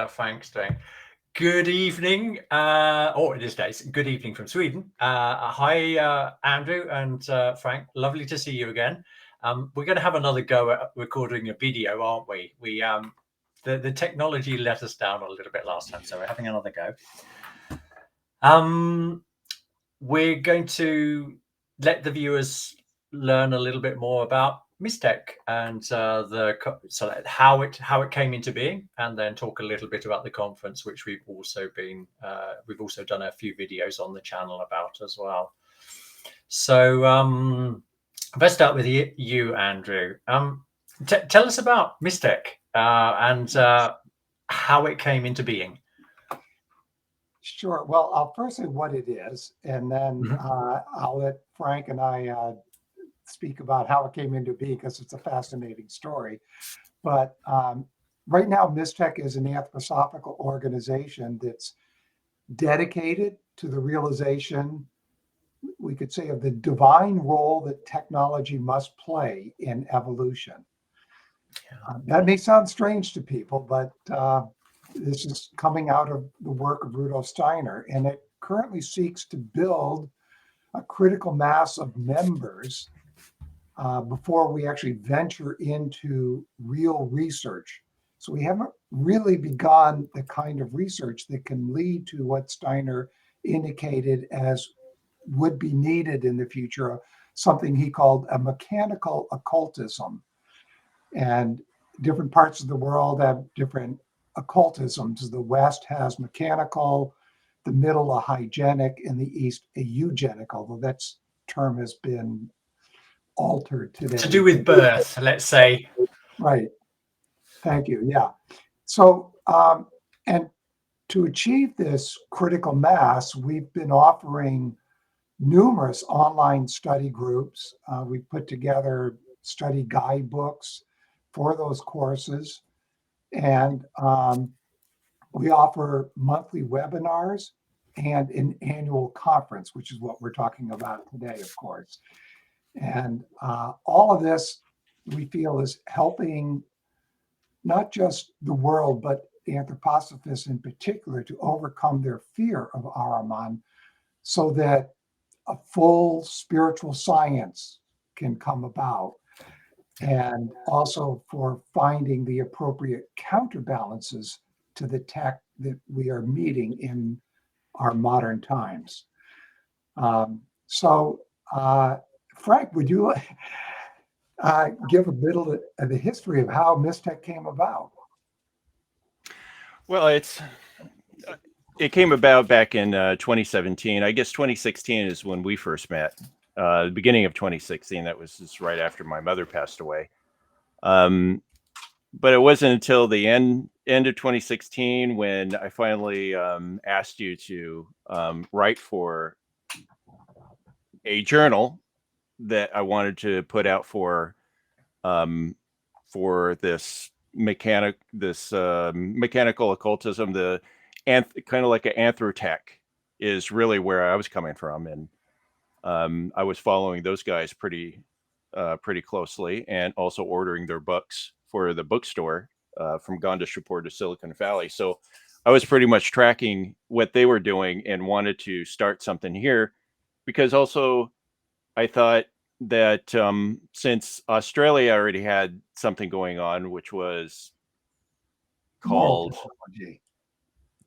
Frank's doing. Good evening, or in this case, good evening from Sweden. Hi, Andrew and Frank. Lovely to see you again. We're going to have another go at recording a video, aren't we? The technology let us down a little bit last time, so we're having another go. We're going to let the viewers learn a little bit more about Mystech and how it came into being, and then talk a little bit about the conference, which we've also done a few videos on the channel about as well. So let's start with you, Andrew. Tell us about Mystech and how it came into being. Sure. Well, I'll first say what it is, and then I'll let Frank and I speak about how it came into being, because it's a fascinating story. But right now, Mystech is an anthroposophical organization that's dedicated to the realization, we could say, of the divine role that technology must play in evolution. That may sound strange to people, but this is coming out of the work of Rudolf Steiner, and it currently seeks to build a critical mass of members before we actually venture into real research. So we haven't really begun the kind of research that can lead to what Steiner indicated as would be needed in the future, something he called a mechanical occultism. And different parts of the world have different occultisms. The West has mechanical, the middle a hygienic, and the East a eugenic, although that term has been altered today. To do with birth, let's say. Right. Thank you. Yeah. So, and to achieve this critical mass, we've been offering numerous online study groups. We put together study guidebooks for those courses. And we offer monthly webinars and an annual conference, which is what we're talking about today, of course. And all of this, we feel, is helping not just the world, but the anthroposophists in particular, to overcome their fear of Ahriman, so that a full spiritual science can come about, and also for finding the appropriate counterbalances to the tech that we are meeting in our modern times. Frank, would you give a bit of the history of how Mystech came about? Well, it came about back in 2017. I guess 2016 is when we first met. The beginning of 2016, that was just right after my mother passed away. But it wasn't until the end of 2016 when I finally asked you to write for a journal that I wanted to put out for this mechanical occultism. The kind of like an anthrotech is really where I was coming from, and I was following those guys pretty closely, and also ordering their books for the bookstore from Gondish Report to Silicon Valley. So I was pretty much tracking what they were doing and wanted to start something here, because also I thought that since Australia already had something going on, which was called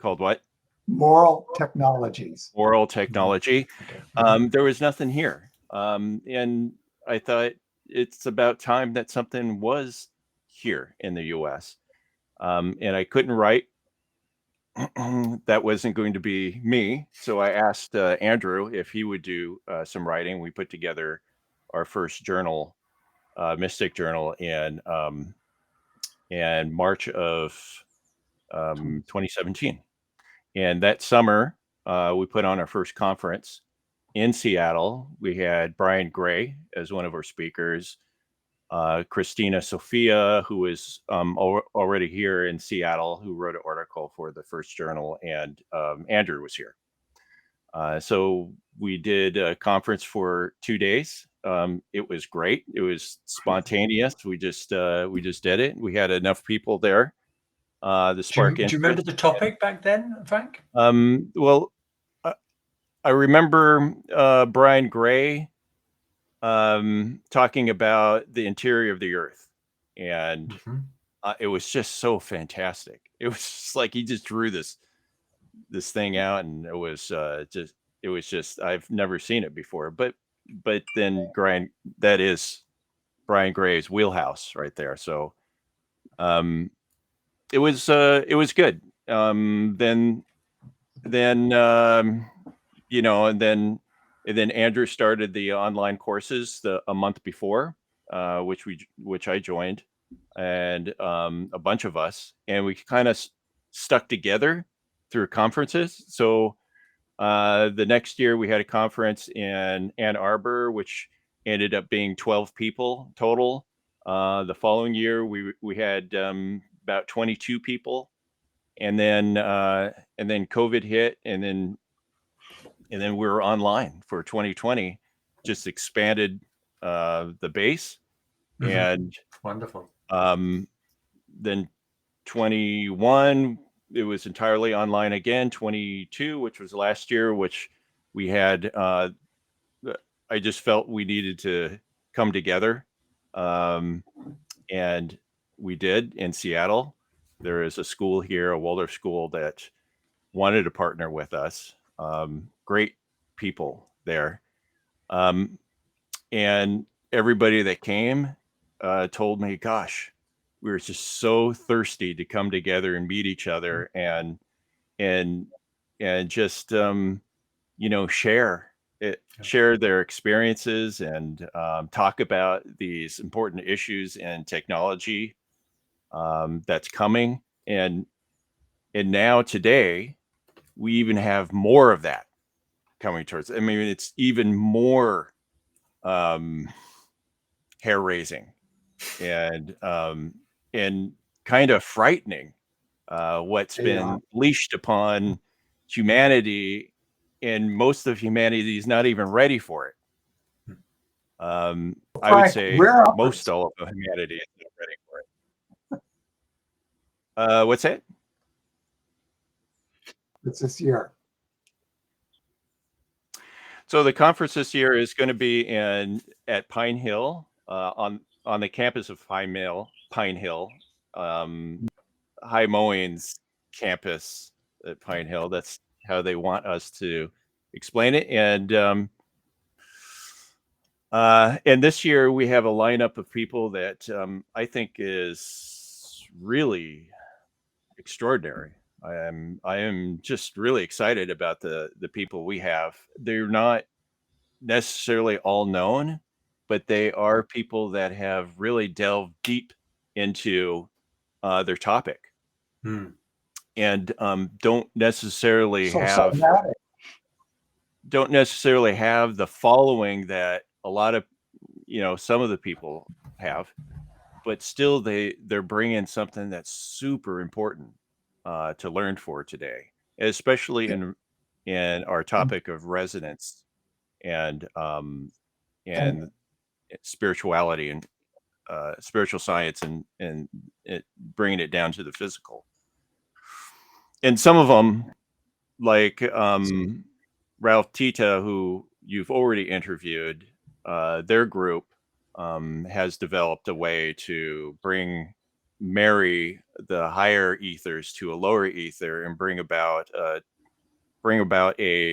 what? Moral technologies. Moral technology. There was nothing here. And I thought it's about time that something was here in the US. And I couldn't write. That wasn't going to be me. So I asked Andrew if he would do some writing. We put together our first journal, Mystech Journal, in March of 2017. And that summer, we put on our first conference in Seattle. We had Brian Gray as one of our speakers, Christina Sophia, who was already here in Seattle, who wrote an article for the first journal, and Andrew was here. So we did a conference for 2 days. It was great. It was spontaneous. We just did it. We had enough people there the spark Do you remember the topic back then, Frank? Well, I remember Brian Gray talking about the interior of the Earth, and it was just so fantastic. It was just like he just drew this thing out, and it was just I've never seen it before. But then that is Brian Gray's wheelhouse right there. So it was good. Then and then Andrew started the online courses a month before, which I joined, and a bunch of us, and we kind of stuck together through conferences. So the next year we had a conference in Ann Arbor, which ended up being 12 people total. The following year we had about 22 people, and then COVID hit, and then we were online for 2020, just expanded the base. And wonderful. Then 21, it was entirely online again. 22, which was last year, which we had, I just felt we needed to come together. And we did in Seattle. There is a school here, a Waldorf school, that wanted to partner with us. Great people there. And everybody that came told me, gosh, we were just so thirsty to come together and meet each other and just share their experiences and talk about these important issues in technology that's coming. And now today we even have more of that coming towards. I mean, it's even more hair raising and kind of frightening what's been leashed upon humanity, and most of humanity is not even ready for it. I would say most all of humanity is not ready for it. What's that? It's this year. So the conference this year is going to be at Pine Hill, on the campus of Pine Hill, High Mowing's campus at Pine Hill. That's how they want us to explain it. And this year we have a lineup of people that I think is really extraordinary. I am just really excited about the people we have. They're not necessarily all known, but they are people that have really delved deep into their topic, and don't necessarily have the following that a lot of some of the people have, but still they're bringing something that's super important to learn for today, especially in our topic of resonance and spirituality and spiritual science and bringing it down to the physical. And some of them, like Ralph Tita, who you've already interviewed, their group has developed a way to marry the higher ethers to a lower ether and bring about a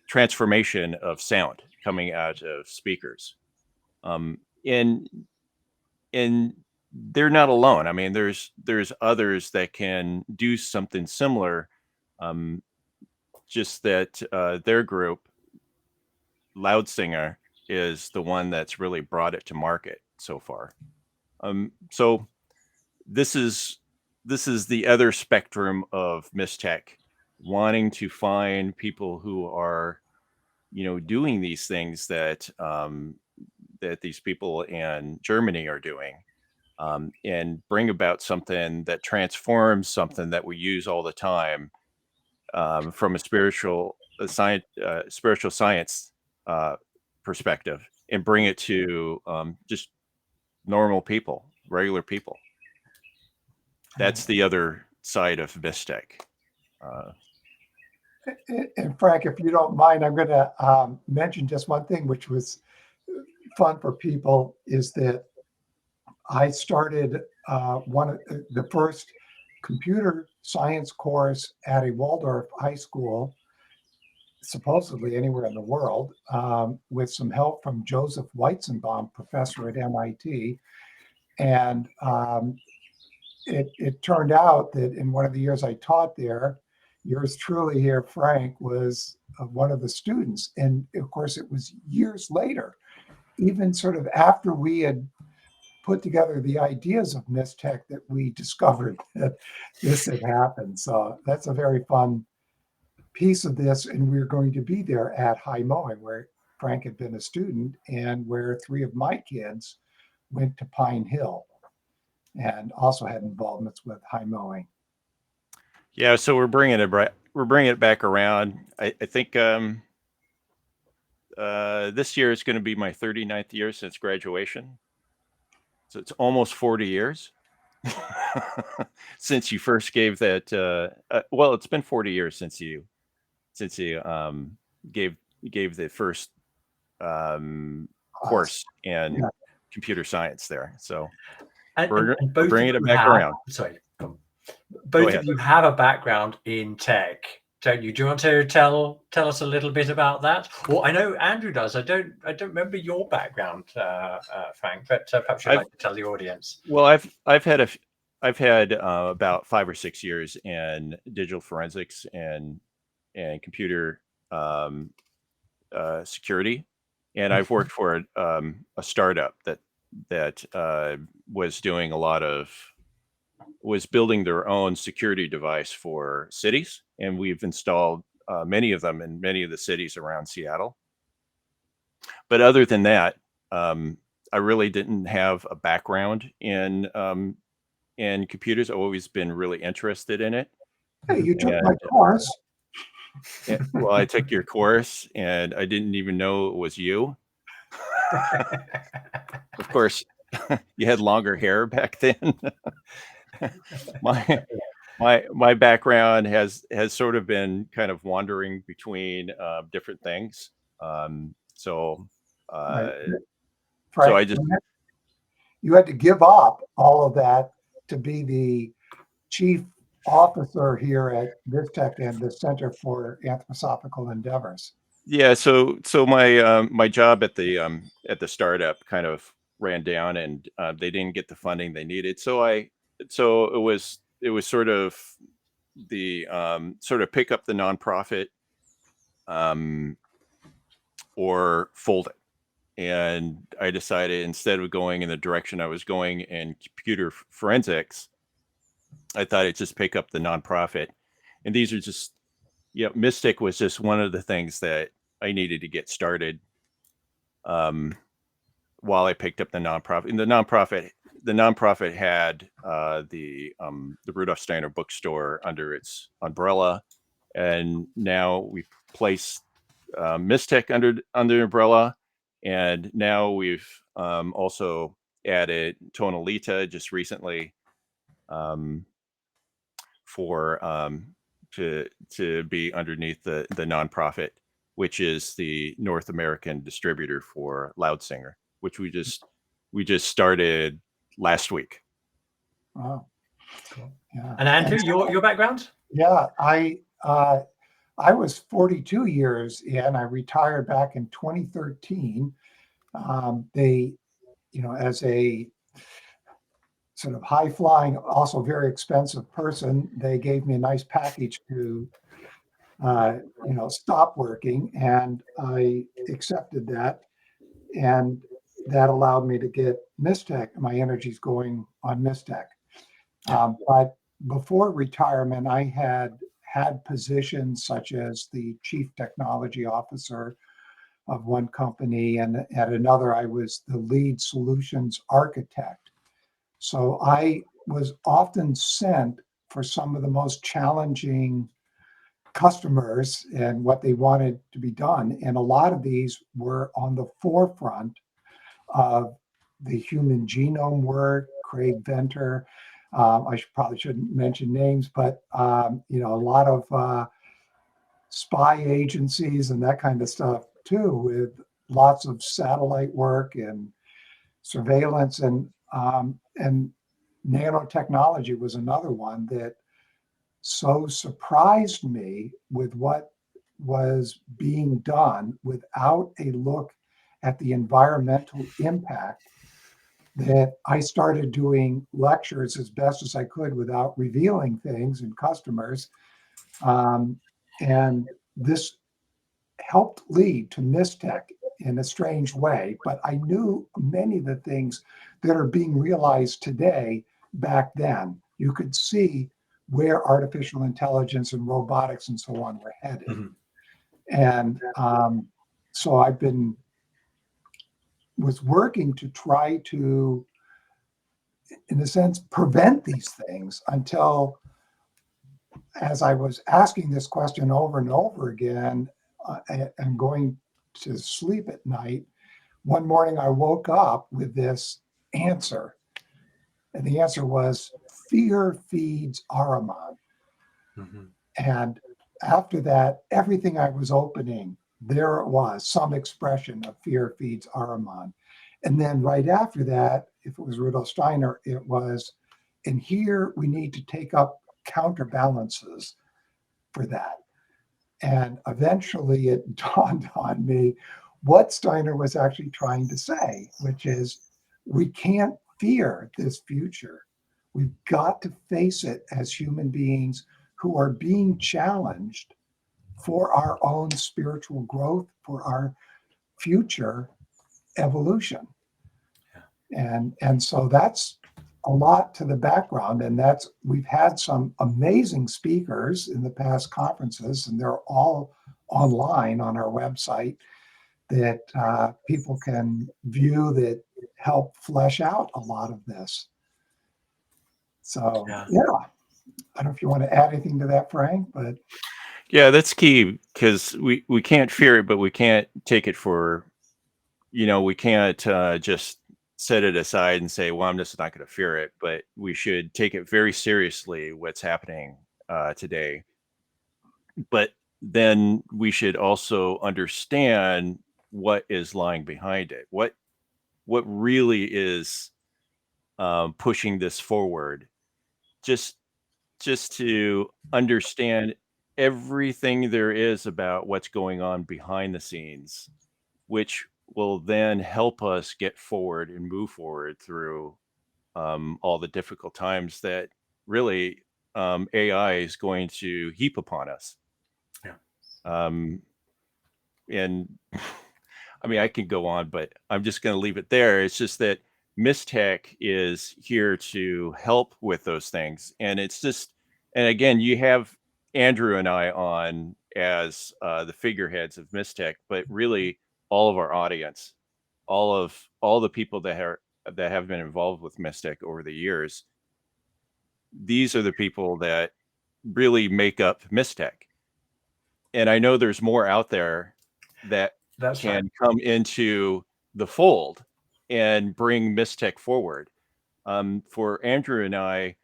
transformation of sound coming out of speakers. And they're not alone. I mean, there's others that can do something similar. Just that their group, Loud Singer, is the one that's really brought it to market so far. So this is the other spectrum of Mystech, wanting to find people who are, doing these things that that these people in Germany are doing, and bring about something that transforms something that we use all the time, from a spiritual science perspective, and bring it to just normal people, regular people. that's the other side of Mystech. And Frank, if you don't mind, I'm going to mention just one thing, which was fun for people, is that I started one of the first computer science course at a Waldorf high school, supposedly anywhere in the world, with some help from Joseph Weizenbaum, professor at MIT. And it turned out that in one of the years I taught there, yours truly here, Frank, was one of the students. And of course, it was years later, even sort of after we had put together the ideas of Mystech, that we discovered that this had happened. So that's a very fun piece of this. And we're going to be there at High Mowing, where Frank had been a student and where 3 of my kids went to Pine Hill and also had involvements with High Mowing. Yeah, so we're bringing it back around. I think this year is going to be my 39th year since graduation. So it's almost 40 years since you first gave that. Well, it's been 40 years since you gave the first course in computer science there. So we're bringing it back around. Sorry, both of you have a background in tech, don't you? Do you want to tell us a little bit about that? Well, I know Andrew does. I don't remember your background, Frank, but perhaps you'd like to tell the audience. Well, I've had about 5 or 6 years in digital forensics and computer security, and I've worked for a startup that was building their own security device for cities, and we've installed many of them in many of the cities around Seattle. But other than that, I really didn't have a background in computers. I've always been really interested in it. Hey, you took my course. Well, I took your course, and I didn't even know it was you. Of course, you had longer hair back then. My background has sort of been kind of wandering between different things. So Frank, I just you had to give up all of that to be the chief officer here at Mystech and the Center for Anthroposophical Endeavors. Yeah, so my job at the startup kind of ran down, and they didn't get the funding they needed. So it was sort of the sort of pick up the nonprofit or fold it. And I decided, instead of going in the direction I was going in computer forensics, I thought I'd just pick up the nonprofit. And these are just, Mystech was just one of the things that I needed to get started while I picked up the nonprofit. And the nonprofit had the Rudolf Steiner bookstore under its umbrella, and now we've placed Mystech under the umbrella, and now we've also added Tonalita just recently for to be underneath the nonprofit, which is the North American distributor for Loudsinger, which we just started last week. Wow. Cool. Yeah. And Andrew, your background? Yeah, I was 42 years in. I retired back in 2013. They, as a sort of high flying, also very expensive person, they gave me a nice package to, stop working, and I accepted that, and that allowed me to get Mystech. My energy's going on Mystech. But before retirement, I had positions such as the chief technology officer of one company, and at another, I was the lead solutions architect. So I was often sent for some of the most challenging customers and what they wanted to be done. And a lot of these were on the forefront of the human genome work, Craig Venter. Probably shouldn't mention names, but a lot of spy agencies and that kind of stuff too, with lots of satellite work and surveillance, and nanotechnology was another one that so surprised me with what was being done without a look at the environmental impact, that I started doing lectures as best as I could without revealing things and customers. And this helped lead to Mystech in a strange way, but I knew many of the things that are being realized today back then. You could see where artificial intelligence and robotics and so on were headed. Mm-hmm. And so was working to try to, in a sense, prevent these things until, as I was asking this question over and over again, and going to sleep at night, one morning I woke up with this answer. And the answer was, fear feeds Ahriman. Mm-hmm. And after that, everything I was opening, there it was, some expression of fear feeds Ahriman. And then right after that, if it was Rudolf Steiner, it was, and here we need to take up counterbalances for that. And eventually it dawned on me what Steiner was actually trying to say, which is, we can't fear this future. We've got to face it as human beings who are being challenged for our own spiritual growth, for our future evolution. And so that's a lot to the background, and we've had some amazing speakers in the past conferences, and they're all online on our website that people can view, that help flesh out a lot of this. So yeah, I don't know if you want to add anything to that, Frank, but yeah, that's key, because we can't fear it, but we can't take it for, we can't just set it aside and say, well, I'm just not going to fear it, but we should take it very seriously, what's happening today. But then we should also understand what is lying behind it. What really is pushing this forward? Just to understand everything there is about what's going on behind the scenes, which will then help us get forward and move forward through all the difficult times that really AI is going to heap upon us. Yeah. And I mean, I can go on, but I'm just going to leave it there. It's just that Mystech is here to help with those things. And it's just, and again, you have Andrew and I on as the figureheads of Mystech, but really all of our audience, all the people that have been involved with Mystech over the years, these are the people that really make up Mystech. And I know there's more out there that can come into the fold and bring Mystech forward. For Andrew and I,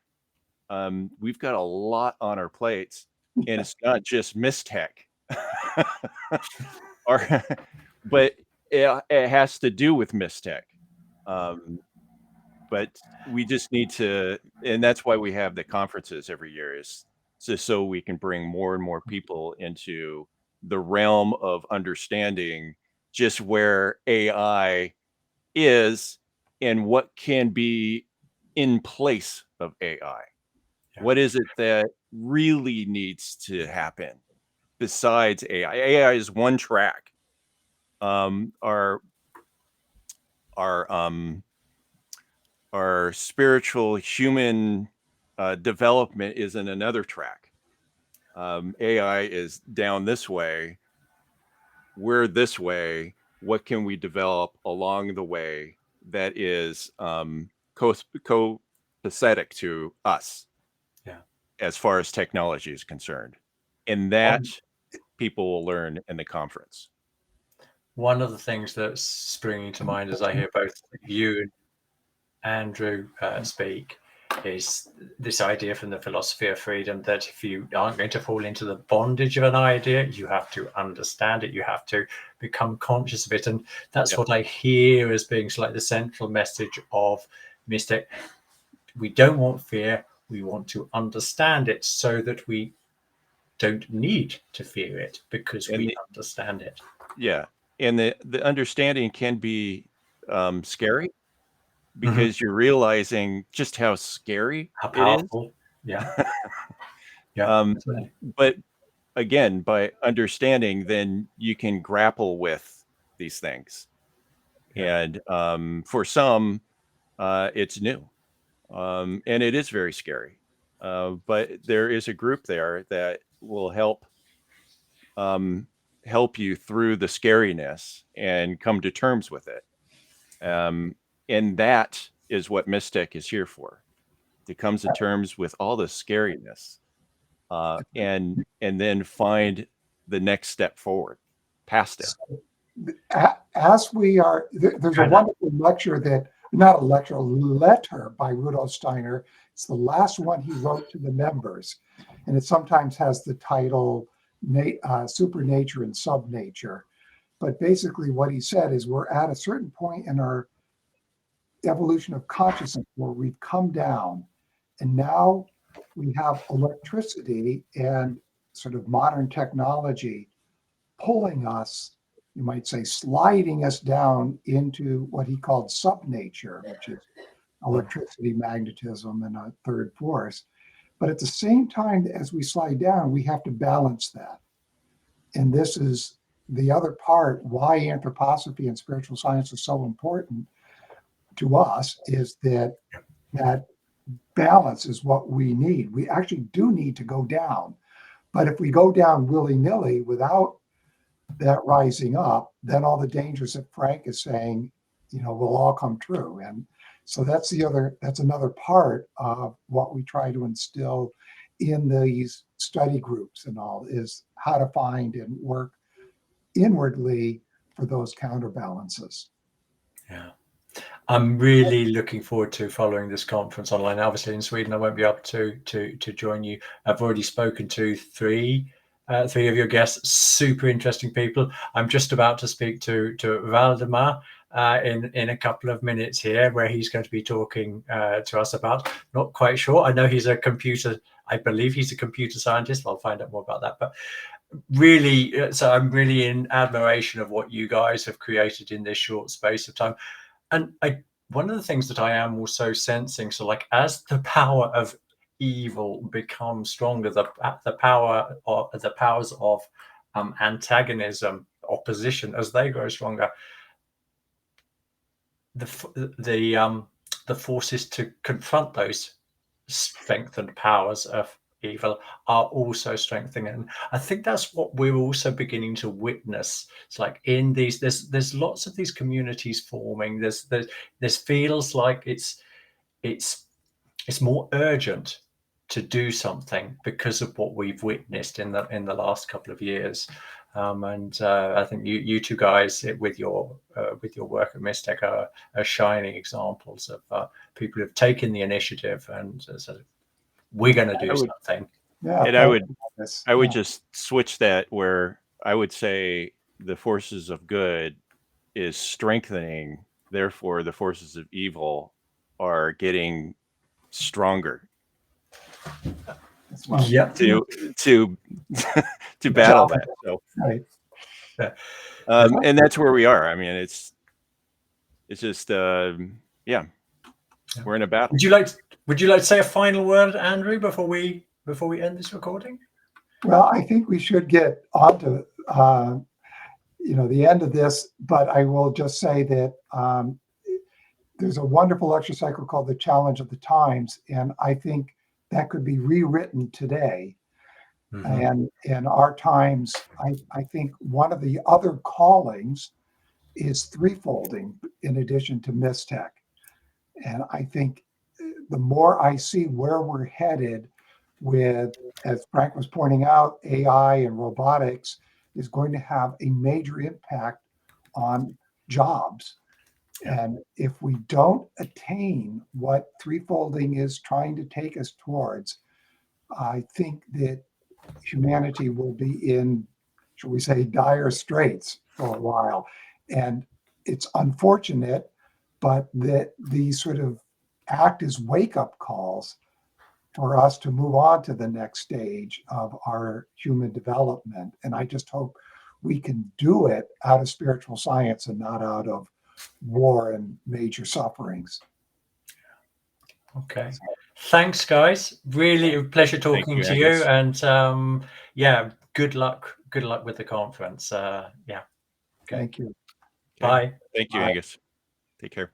we've got a lot on our plates, and it's not just Mystech. But it has to do with Mystech. But we just need to, and that's why we have the conferences every year, is just so we can bring more and more people into the realm of understanding just where AI is and what can be in place of AI. Yeah. What is it that really needs to happen besides AI? AI is one track. Our spiritual human development is in another track. AI is down this way. We're this way. What can we develop along the way that is copacetic to us? Yeah. As far as technology is concerned, and that people will learn in the conference. One of the things that's springing to mind as I hear both you and Andrew speak is this idea from the philosophy of freedom that if you aren't going to fall into the bondage of an idea, you have to understand it, you have to become conscious of it. And that's what I hear as being like the central message of Mystech. We don't want fear, we want to understand it so that we don't need to fear it because we understand it. Yeah. And the understanding can be scary, because you're realizing just how scary How it is. powerful. Yeah. But again, by understanding, then you can grapple with these things. And for some, it's new. And it is very scary. But there is a group there that will help you through the scariness and come to terms with it. And that is what Mystech is here for, to come to terms with all the scariness, and then find the next step forward past it. As we are, there's a wonderful lecture not a lecture, a letter by Rudolf Steiner. It's the last one he wrote to the members. And it sometimes has the title Supernature and Subnature. But basically what he said is we're at a certain point in our evolution of consciousness where we've come down, and now we have electricity and sort of modern technology pulling us, you might say, sliding us down into what he called subnature, which is electricity, magnetism, and a third force. But at the same time, as we slide down, we have to balance that. And this is the other part why anthroposophy and spiritual science is so important to us, is that balance is what we need. We actually do need to go down. But if we go down willy-nilly without that rising up, then all the dangers that Frank is saying, will all come true. And so that's another part of what we try to instill in these study groups and all, is how to find and work inwardly for those counterbalances. Yeah. I'm really looking forward to following this conference online. Obviously in Sweden, I won't be able to join you. I've already spoken to three of your guests, super interesting people. I'm just about to speak to Valdemar in a couple of minutes here, where he's going to be talking to us about, not quite sure. I know I believe he's a computer scientist. I'll find out more about that. But really, so I'm really in admiration of what you guys have created in this short space of time. And one of the things that I am also sensing, so like as the power of evil becomes stronger, the powers of antagonism, opposition, as they grow stronger, the forces to confront those strengthened powers of evil are also strengthening. And I think that's what we're also beginning to witness. It's like in these, there's lots of these communities forming. This feels like it's more urgent to do something because of what we've witnessed in the last couple of years. And I think you two guys with your work at Mystech are shining examples of people who've taken the initiative and said, we're going to do something. Yeah, and I would just switch that, where I would say the forces of good is strengthening, therefore the forces of evil are getting stronger. Yeah. To battle that. So right. And that's where we are. I mean, it's just we're in a battle. Would you like to say a final word, Andrew, before we end this recording? Well, I think we should get on to the end of this, but I will just say that there's a wonderful lecture cycle called The Challenge of the Times, and I think that could be rewritten today. Mm-hmm. And in our times, I think one of the other callings is threefolding in addition to Mystech. And I think the more I see where we're headed with, as Frank was pointing out, AI and robotics is going to have a major impact on jobs. Yeah. And if we don't attain what threefolding is trying to take us towards, I think that humanity will be in, shall we say, dire straits for a while. And it's unfortunate, but that these sort of act as wake-up calls for us to move on to the next stage of our human development. And I just hope we can do it out of spiritual science and not out of war and major sufferings. Okay. Thanks, guys. Really a pleasure talking to you. Angus. And yeah, good luck. Good luck with the conference. Yeah. Okay. Thank you. Bye. Thank you, Bye. Angus. Take care.